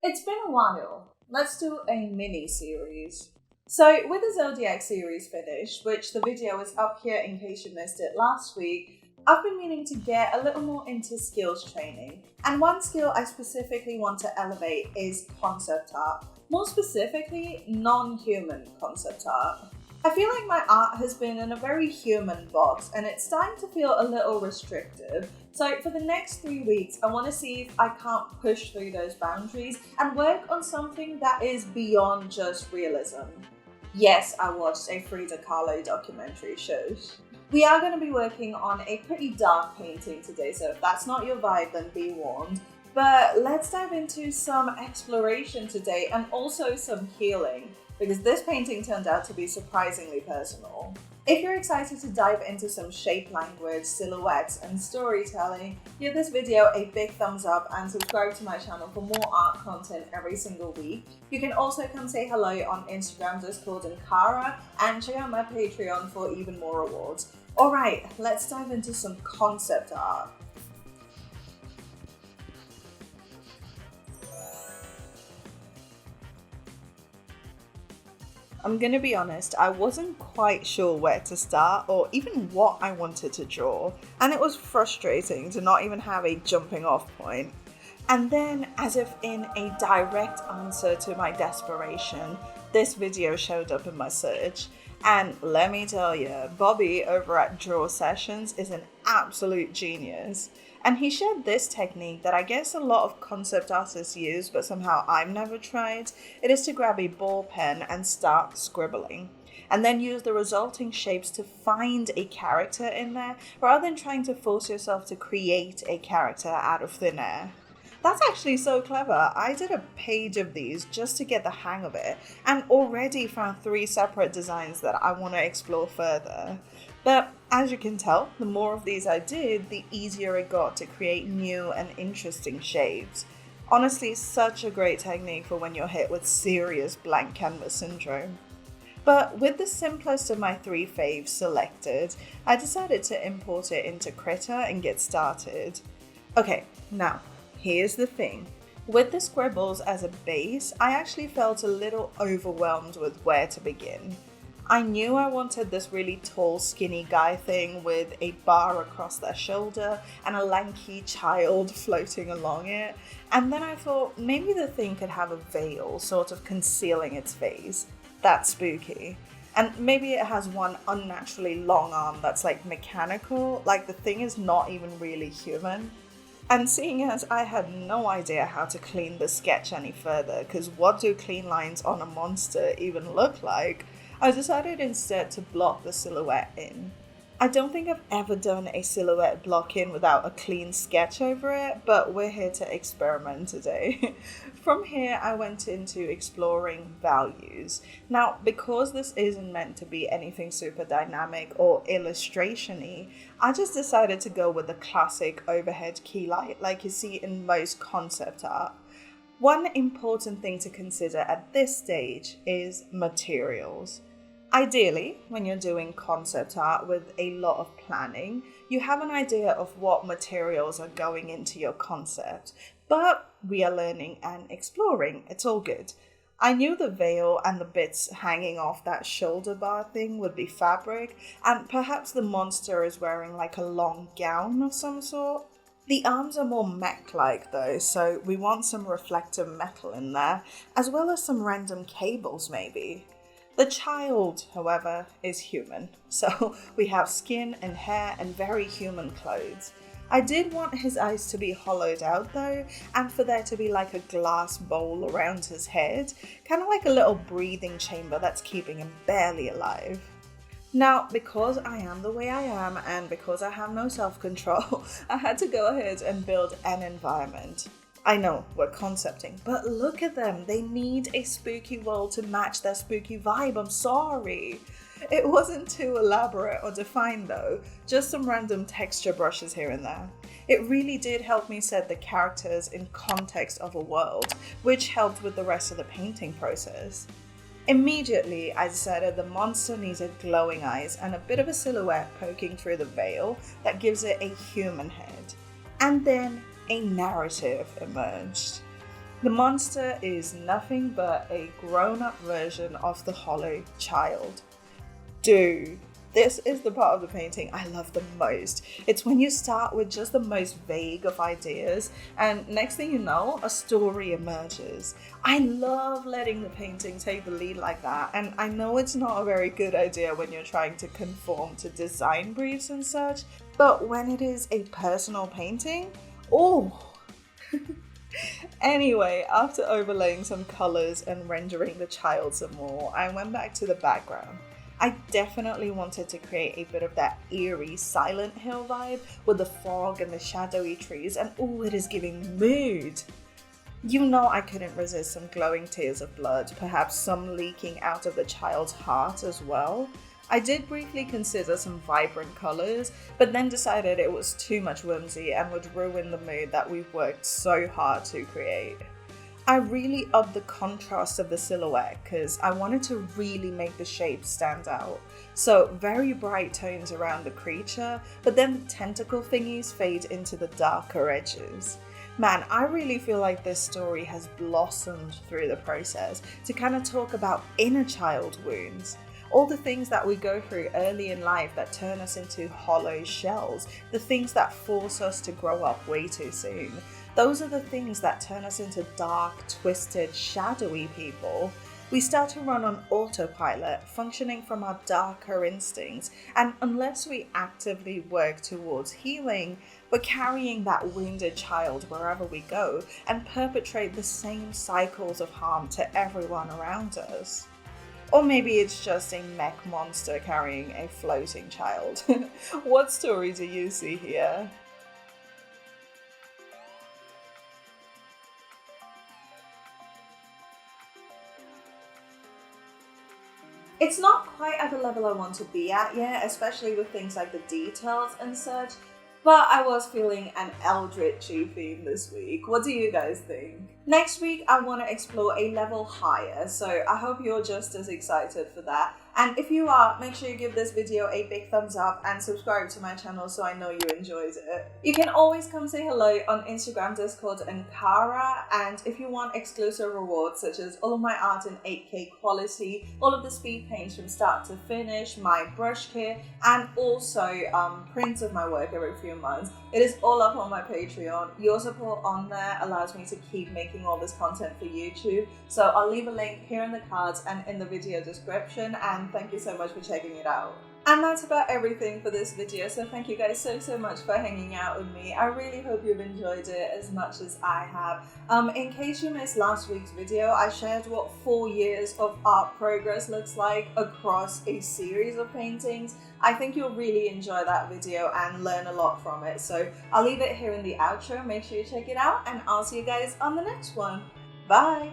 It's been a while. Let's do a mini series. So, with the Zodiac series finished, which the video is up here in case you missed it last week, I've been meaning to get a little more into skills training. And one skill I specifically want to elevate is concept art. More specifically, non human concept art. I feel like my art has been in a very human box and it's starting to feel a little restrictive. So for the next 3 weeks, I want to see if I can't push through those boundaries and work on something that is beyond just realism. Yes, I watched a Frida Kahlo documentary show. We are going to be working on a pretty dark painting today, so if that's not your vibe, then be warned. But let's dive into some exploration today and also some healing, because this painting turned out to be surprisingly personal. If you're excited to dive into some shape language, silhouettes, and storytelling, give this video a big thumbs up and subscribe to my channel for more art content every single week. You can also come say hello on Instagram, Discord, and Kara, and check out my Patreon for even more rewards. Alright, let's dive into some concept art. I'm gonna be honest, I wasn't quite sure where to start or even what I wanted to draw, and it was frustrating to not even have a jumping off point. And then, as if in a direct answer to my desperation, this video showed up in my search. And let me tell you, Bobby over at Draw Sessions is an absolute genius. And he shared this technique that I guess a lot of concept artists use, but somehow I've never tried. It is to grab a ball pen and start scribbling, and then use the resulting shapes to find a character in there, rather than trying to force yourself to create a character out of thin air. That's actually so clever. I did a page of these just to get the hang of it, and already found 3 separate designs that I want to explore further. But as you can tell, the more of these I did, the easier it got to create new and interesting shapes. Honestly, such a great technique for when you're hit with serious blank canvas syndrome. But with the simplest of my 3 faves selected, I decided to import it into Critter and get started. Okay, now, here's the thing. With the scribbles as a base, I actually felt a little overwhelmed with where to begin. I knew I wanted this really tall, skinny guy thing with a bar across their shoulder and a lanky child floating along it. And then I thought maybe the thing could have a veil sort of concealing its face. That's spooky. And maybe it has one unnaturally long arm that's like mechanical, like the thing is not even really human. And seeing as I had no idea how to clean the sketch any further, because what do clean lines on a monster even look like? I decided instead to block the silhouette in. I don't think I've ever done a silhouette block in without a clean sketch over it, but we're here to experiment today. From here, I went into exploring values. Now, because this isn't meant to be anything super dynamic or illustration-y, I just decided to go with the classic overhead key light like you see in most concept art. One important thing to consider at this stage is materials. Ideally, when you're doing concept art with a lot of planning, you have an idea of what materials are going into your concept, but we are learning and exploring. It's all good. I knew the veil and the bits hanging off that shoulder bar thing would be fabric, and perhaps the monster is wearing like a long gown of some sort. The arms are more mech-like though, so we want some reflective metal in there, as well as some random cables maybe. The child, however, is human, so we have skin and hair and very human clothes. I did want his eyes to be hollowed out though, and for there to be like a glass bowl around his head, kind of like a little breathing chamber that's keeping him barely alive. Now, because I am the way I am and because I have no self-control, I had to go ahead and build an environment. I know, we're concepting, but look at them. They need a spooky world to match their spooky vibe. I'm sorry. It wasn't too elaborate or defined though, just some random texture brushes here and there. It really did help me set the characters in context of a world, which helped with the rest of the painting process. Immediately, I decided the monster needed glowing eyes and a bit of a silhouette poking through the veil that gives it a human head. And then a narrative emerged. The monster is nothing but a grown-up version of the hollow child. Dude, this is the part of the painting I love the most. It's when you start with just the most vague of ideas, and next thing you know, a story emerges. I love letting the painting take the lead like that, and I know it's not a very good idea when you're trying to conform to design briefs and such, but when it is a personal painting, oh. Anyway, after overlaying some colors and rendering the child some more, I went back to the background. I definitely wanted to create a bit of that eerie Silent Hill vibe with the fog and the shadowy trees, and oh, it is giving mood. You know I couldn't resist some glowing tears of blood, perhaps some leaking out of the child's heart as well. I did briefly consider some vibrant colors, but then decided it was too much whimsy and would ruin the mood that we've worked so hard to create. I really upped the contrast of the silhouette because I wanted to really make the shapes stand out. So very bright tones around the creature, but then the tentacle thingies fade into the darker edges. Man, I really feel like this story has blossomed through the process to kind of talk about inner child wounds. All the things that we go through early in life that turn us into hollow shells, the things that force us to grow up way too soon. Those are the things that turn us into dark, twisted, shadowy people. We start to run on autopilot, functioning from our darker instincts, and unless we actively work towards healing, we're carrying that wounded child wherever we go and perpetrate the same cycles of harm to everyone around us. Or maybe it's just a mech monster carrying a floating child. What story do you see here? It's not quite at the level I want to be at yet, especially with things like the details and such, but I was feeling an eldritchy theme this week. What do you guys think? Next week, I want to explore a level higher, so I hope you're just as excited for that. And if you are, make sure you give this video a big thumbs up and subscribe to my channel so I know you enjoyed it. You can always come say hello on Instagram, Discord, and Kara. And if you want exclusive rewards such as all of my art in 8K quality, all of the speed paints from start to finish, my brush kit, and also prints of my work every few months, it is all up on my Patreon. Your support on there allows me to keep making all this content for YouTube. So I'll leave a link here in the cards and in the video description, and thank you so much for checking it out. And that's about everything for this video, so thank you guys so much for hanging out with me. I really hope you've enjoyed it as much as I have. In case you missed last week's video, I shared what 4 years of art progress looks like across a series of paintings. I think you'll really enjoy that video and learn a lot from it, so I'll leave it here in the outro. Make sure you check it out, and I'll see you guys on the next one. Bye!